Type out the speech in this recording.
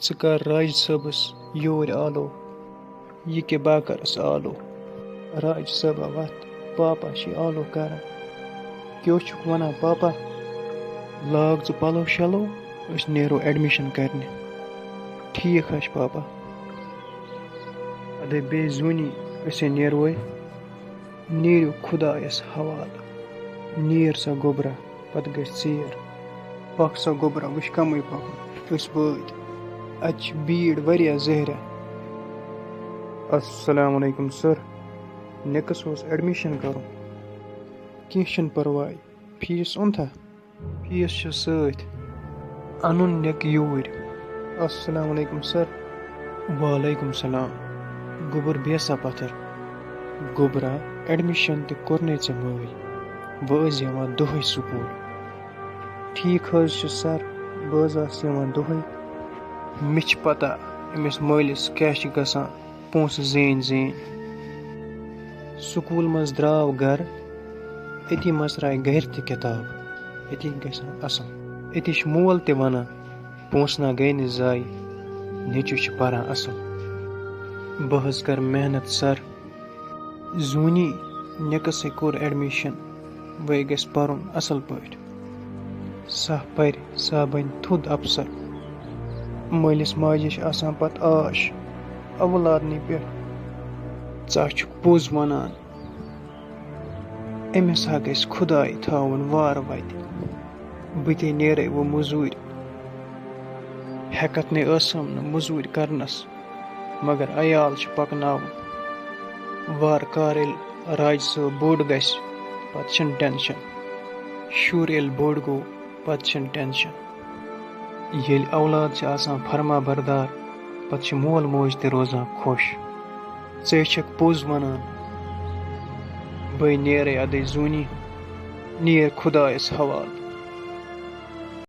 ژٕ کر راج صٲبس یوٗرۍ آلو یہِ کہِ بہٕ کرس آلو راج صٲبا وتھ پاپا چھِ آلو کران کیٛاہ چھُکھ وَنان پاپا لاگ ژٕ پَلو شَلو أسۍ نیرو ایڈمِشن کرنہِ ٹھیٖک حظ چھُ پاپا اَدے بیٚیہِ زوٗنی أسے نیروے نیٖرِو خۄدایس حوالہٕ نیٖر سا گوٚبرا پتہٕ گژھِ ژیر پکھ سا گوٚبرا وٕچھ کمٕے پکُن أسۍ وٲتۍ اَتہِ چھِ بیٖڑ واریاہ زہرا السلام علیکُم سر نِکس اوس ایڈمِشن کرُن کیٚنٛہہ چھُنہٕ پرواے فیٖس اوٚنتھا فیٖس چھُ سۭتۍ اَنُن نِکہٕ یوٗرۍ السلام علیکُم سر وعلیکُم سلام گوٚبُر بیسا پتھر گوٚبرا ایڈمِشن تہِ کوٚرنے ژےٚ مٲلۍ وۄنۍ ٲسۍ یِوان دۄہے سکوٗل ٹھیٖک حظ چھُ سر بہٕ حظ آسہٕ یِوان دۄہے مےٚ چھِ پتہ أمِس مٲلِس کیٛاہ چھِ گژھان پونٛسہٕ زیٖنۍ سکوٗل منٛز درٛاو گرٕ أتی مَژراے گرِ تہِ کِتاب أتی گژھان اَصٕل أتی چھُ مول تہِ وَنان پونٛسہٕ نا گٔے نہٕ زایہِ نیٚچوٗ چھِ پَران اَصٕل بہٕ حظ کَرٕ محنت سر زوٗنی نِکسٕے کوٚر ایڈمِشن وۄنۍ گژھِ پَرُن اَصٕل پٲٹھۍ سۄ پَرِ سۄ بَنہِ تھوٚد اَفسر مٲلِس ماجہِ چھِ آسان پتہٕ آش اولادنٕے پٮ۪ٹھ ژٕ چھُکھ پوٚز وَنان أمِس ہا گژھِ خۄداے تھاوُن وارٕ وَتہِ بہٕ تے نیرے وۄنۍ موٚزوٗرۍ ہٮ۪کتھ نَے ٲسٕم نہٕ موٚزوٗرۍ کرنس مگر عیال چھُ پکناوُن وارٕ کار ییٚلہِ راج صٲب بوٚڑ گژھِ پتہٕ چھِنہٕ ٹٮ۪نشن شُر ییٚلہِ بوٚڑ گوٚو پتہٕ چھِنہٕ ٹٮ۪نشن ییٚلہِ اولاد چھِ آسان فرما بردار پتہٕ چھِ مول موج تہِ روزان خۄش ژے چھکھ پوٚز وَنان بٔے نیرے اَدے زوٗنی نیر خۄدایس حوالہٕ